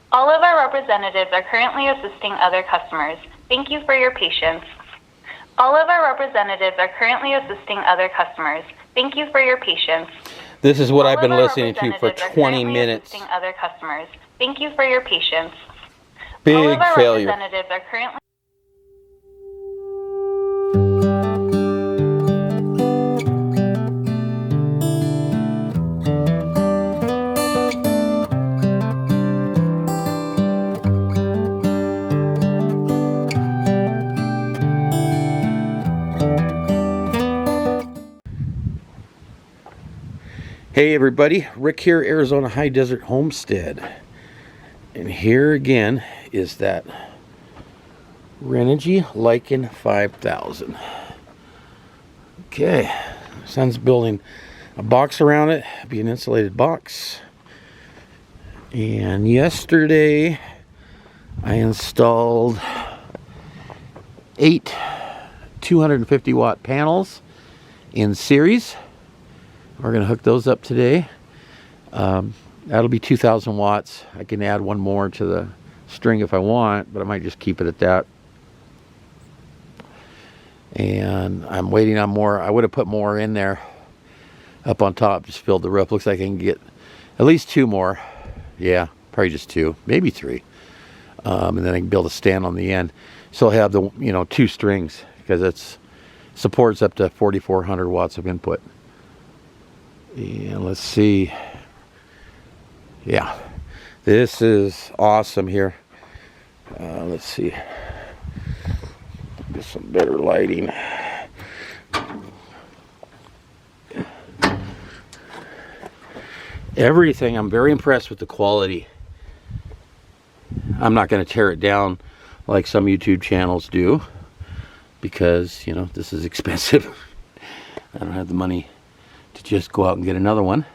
All of our representatives are currently assisting other customers. Thank you for your patience. All of our representatives are currently assisting other customers. Thank you for your patience. This is what I've been listening to for 20 minutes. Other customers. Thank you for your patience. Big All of our failure. representatives are currently... Hey everybody, Rick here, Arizona High Desert Homestead. And here again is that Renogy Lycan 5000. Okay, son's building a box around it, be an insulated box. And yesterday I installed 8 250 watt panels in series. We're going to hook those up today. That'll be 2,000 watts. I can add one more to the string if I want, but I might just keep it at that. And I'm waiting on more. I would have put more in there up on top, just filled the roof. Looks like I can get at least 2 more. Yeah, probably just 2, maybe 3. And then I can build a stand on the end. So I'll have the 2 strings because it supports up to 4,400 watts of input. And let's see. Yeah, this is awesome here. Let's see. Get some better lighting. Everything, I'm very impressed with the quality. I'm not going to tear it down like some YouTube channels do because, this is expensive. I don't have the money to just go out and get another one.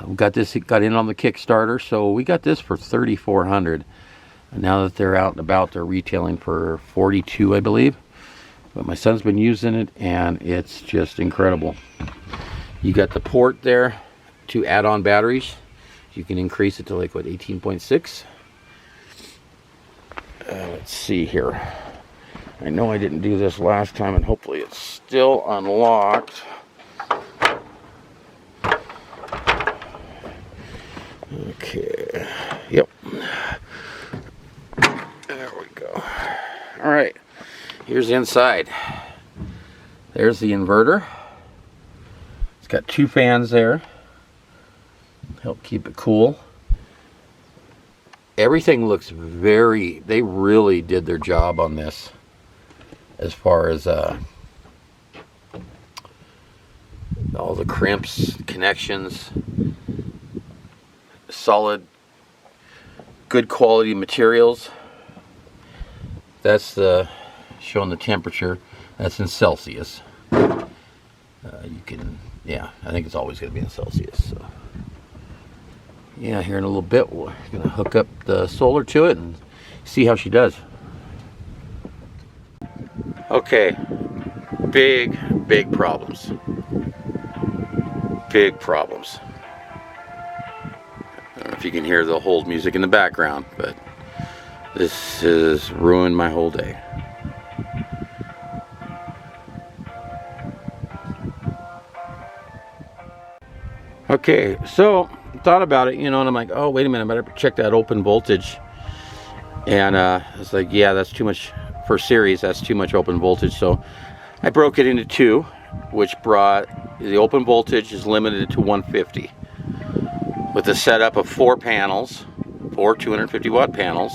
We got in on the Kickstarter, so we got this for $3,400. And now that they're out and about, they're retailing for $42, I believe. But my son's been using it, and it's just incredible. You got the port there to add on batteries. You can increase it to like what, 18.6. Let's see here. I know I didn't do this last time, and hopefully it's still unlocked. Okay. Yep. There we go. All right. Here's the inside. There's the inverter. It's got 2 fans there. Help keep it cool. Everything looks they really did their job on this. As far as all the crimps, connections, solid, good quality materials. That's showing the temperature. That's in Celsius. You can, yeah, I think it's always going to be in Celsius. So. Yeah, here in a little bit, we're going to hook up the solar to it and see how she does. Okay, big problems. Big problems. I don't know if you can hear the hold music in the background, but this has ruined my whole day. Okay, so thought about it, and I'm like, oh, wait a minute, I better check that open voltage. And it's like, yeah, that's too much. For series, that's too much open voltage, so I broke it into 2, which brought the open voltage is limited to 150 with a setup of 4 panels, 4 250 watt panels.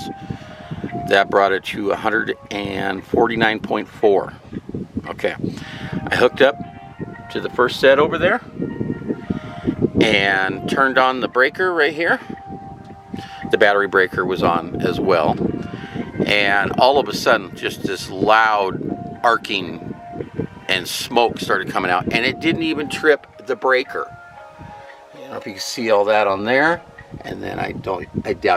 That brought it to 149.4. Okay, I hooked up to the first set over there and turned on the breaker right here. The battery breaker was on as well. And all of a sudden, just this loud arcing and smoke started coming out, and it didn't even trip the breaker. I don't know if you can see all that on there, and then I doubt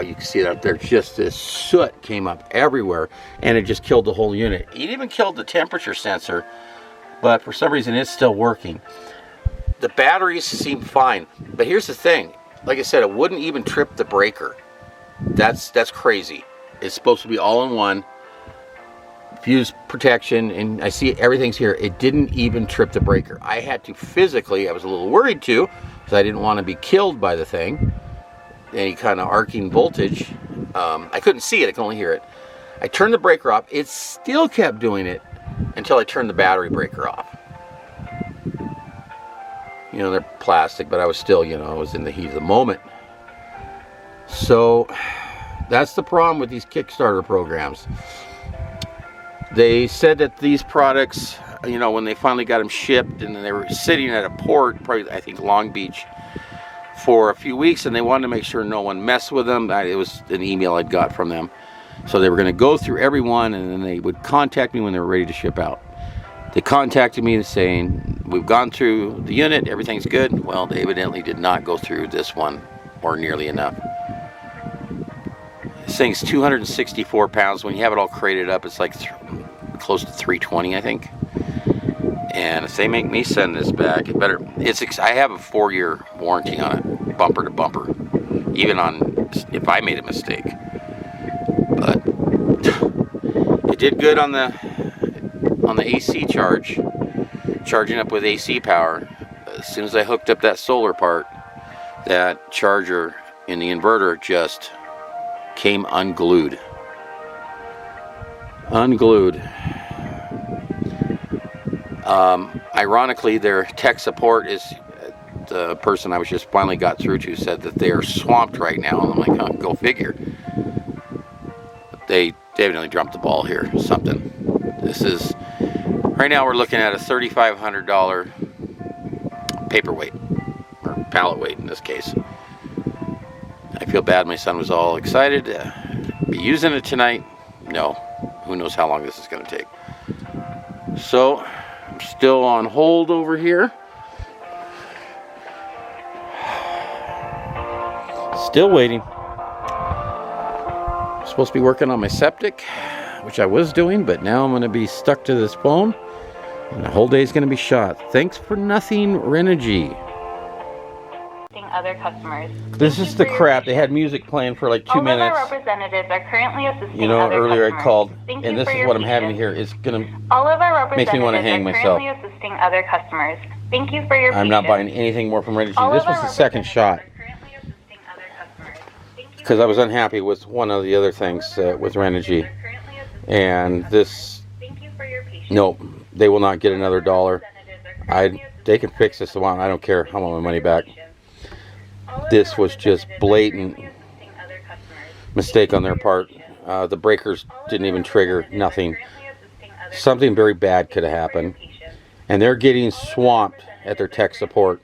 you can see it up there. Just this soot came up everywhere, and it just killed the whole unit. It even killed the temperature sensor, but for some reason it's still working. The batteries seem fine, but here's the thing. like I said, it wouldn't even trip the breaker. That's crazy. It's supposed to be all in one. Fuse protection, and I see everything's here. It didn't even trip the breaker. I had to physically, I was a little worried too, because I didn't want to be killed by the thing. Any kind of arcing voltage. I couldn't see it, I could only hear it. I turned the breaker off. It still kept doing it until I turned the battery breaker off. You know, they're plastic, but I was still, you know, I was in the heat of the moment. So that's the problem with these Kickstarter programs. They said that these products, you know, when they finally got them shipped, and they were sitting at a port, probably I think Long Beach, for a few weeks, and they wanted to make sure no one messed with them. It was an email I'd got from them. So they were going to go through everyone, and then they would contact me when they were ready to ship out. They contacted me saying, we've gone through the unit, everything's good. Well, they evidently did not go through this one, or nearly enough. This thing's 264 pounds. When you have it all crated up, it's like close to 320, I think. And if they make me send this back, it better. I have a 4-year warranty on it, bumper to bumper, even on if I made a mistake. But it did good on the AC charge, charging up with AC power. As soon as I hooked up that solar part, that charger in the inverter just came unglued. Ironically, their tech support is the person I was just finally got through to said that they are swamped right now. And I'm like, oh, go figure. They evidently dropped the ball here. Something. This is right now we're looking at a $3,500 paperweight or pallet weight in this case. I feel bad. My son was all excited to be using it tonight. No, who knows how long this is going to take. So I'm still on hold over here. Still waiting. I'm supposed to be working on my septic, which I was doing, but now I'm going to be stuck to this phone, and the whole day is going to be shot. Thanks for nothing, Renogy. Other customers. This is the crap. They had music playing for like 2 minutes. All of our representatives are currently assisting you know, other earlier customers. I called, Thank and you this for is your what I'm patience. having here. It's gonna all of our makes me want to hang myself. currently assisting other customers. Thank you for your I'm patience. not buying anything more from Renogy. This was the second shot because I was unhappy with one of the other things with Renogy, and this. Nope, they will not get another dollar. They can fix this one. I don't care. I want my money back. This was just blatant mistake on their part. The breakers didn't even trigger, nothing. Something very bad could have happened. And they're getting swamped at their tech support.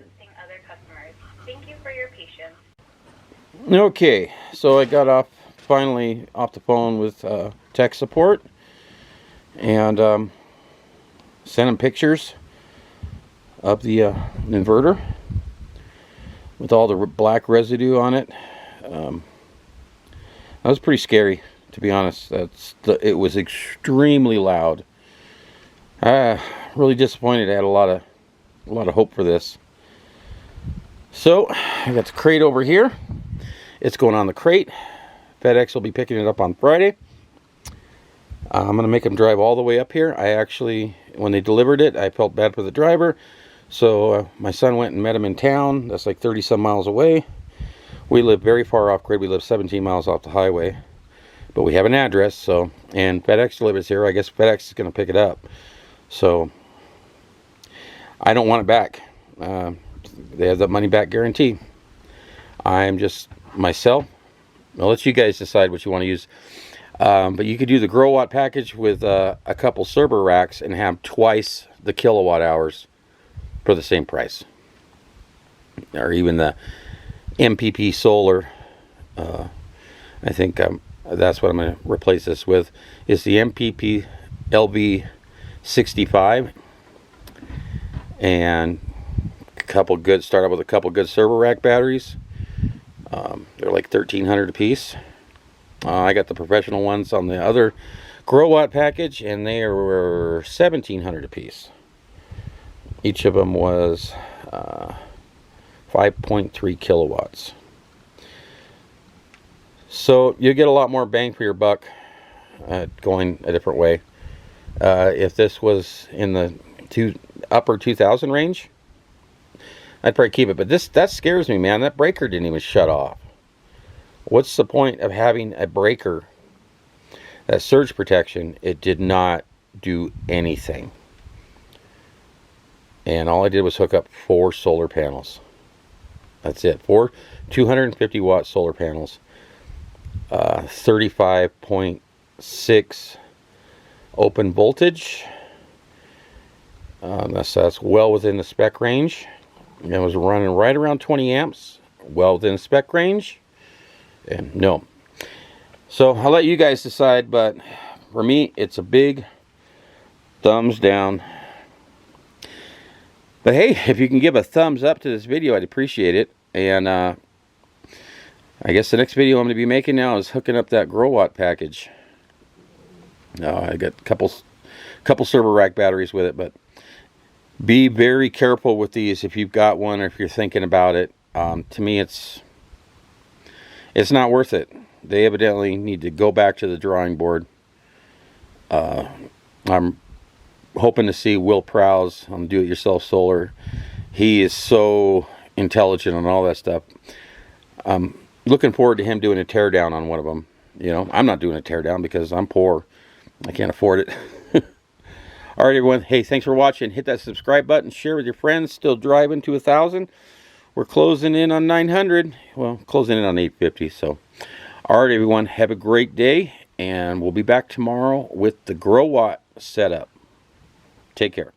Okay, so I got finally off the phone with tech support. And sent them pictures of the inverter. With all the black residue on it. That was pretty scary, to be honest. It was extremely loud. Really disappointed. I had a lot of hope for this. So I got the crate over here. It's going on the crate. FedEx will be picking it up on Friday. I'm gonna make them drive all the way up here. I actually, when they delivered it, I felt bad for the driver. So my son went and met him in town. That's like 30 some miles away. We live very far off grid. We live 17 miles off the highway, but we have an address. So, and FedEx delivers here. I guess FedEx is going to pick it up. So I don't want it back. They have the money back guarantee. I'm just myself. I'll let you guys decide what you want to use. But you could do the Grow Watt package with a couple server racks and have twice the kilowatt hours for the same price, or even the MPP solar. I think that's what I'm going to replace this with, is the MPP LV65, and start out with a couple good server rack batteries. They're like $1,300 a piece. I got the professional ones on the other Grow Watt package, and they were $1,700 a piece. Each of them was 5.3 kilowatts. So you'll get a lot more bang for your buck going a different way. If this was in the upper 2000 range, I'd probably keep it. But that scares me, man. That breaker didn't even shut off. What's the point of having a breaker, that surge protection? It did not do anything. And all I did was hook up 4 solar panels. That's it. 4 250 watt solar panels. 35.6 open voltage. That's well within the spec range. And it was running right around 20 amps. Well within the spec range. And no. So I'll let you guys decide, but for me, it's a big thumbs down. But hey, if you can give a thumbs up to this video, I'd appreciate it. And I guess the next video I'm going to be making now is hooking up that grow watt package. I got a couple server rack batteries with it, but be very careful with these if you've got one or if you're thinking about it. To me, it's not worth it. They evidently need to go back to the drawing board. I'm hoping to see Will Prowse on Do It Yourself Solar. He is so intelligent on all that stuff. I'm looking forward to him doing a teardown on one of them. You know, I'm not doing a teardown because I'm poor. I can't afford it. All right, everyone. Hey, thanks for watching. Hit that subscribe button. Share with your friends. Still driving to 1,000. We're closing in on 900. Well, closing in on 850. So, all right, everyone. Have a great day. And we'll be back tomorrow with the Grow Watt setup. Take care.